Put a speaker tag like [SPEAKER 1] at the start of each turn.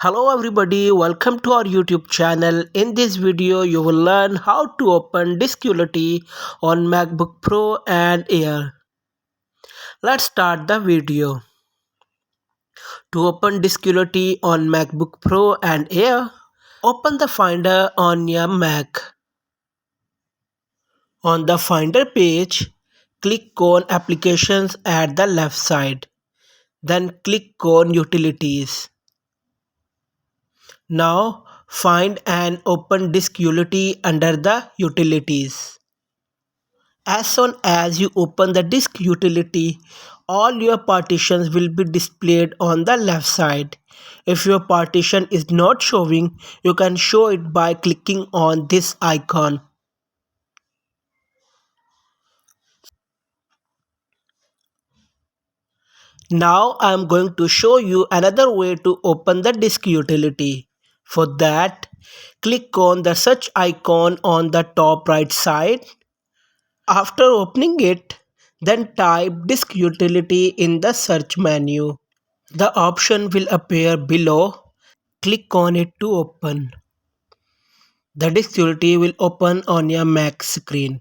[SPEAKER 1] Hello everybody, welcome to our YouTube channel. In this video, you will learn how to open disk utility on MacBook Pro and Air. Let's start the video. To open disk utility on MacBook Pro and Air, open the Finder on your Mac. On the Finder page, click on Applications at the left side. Then click on Utilities. Now find and open disk utility under the Utilities. As soon as you open the disk utility, all your partitions will be displayed on the left side. If your partition is not showing, you can show it by clicking on this icon. Now I am going to show you another way to open the disk utility. For that, click on the search icon on the top right side. After opening it, then type disk utility in the search menu. The option will appear below. Click on it to open. The disk utility will open on your Mac screen.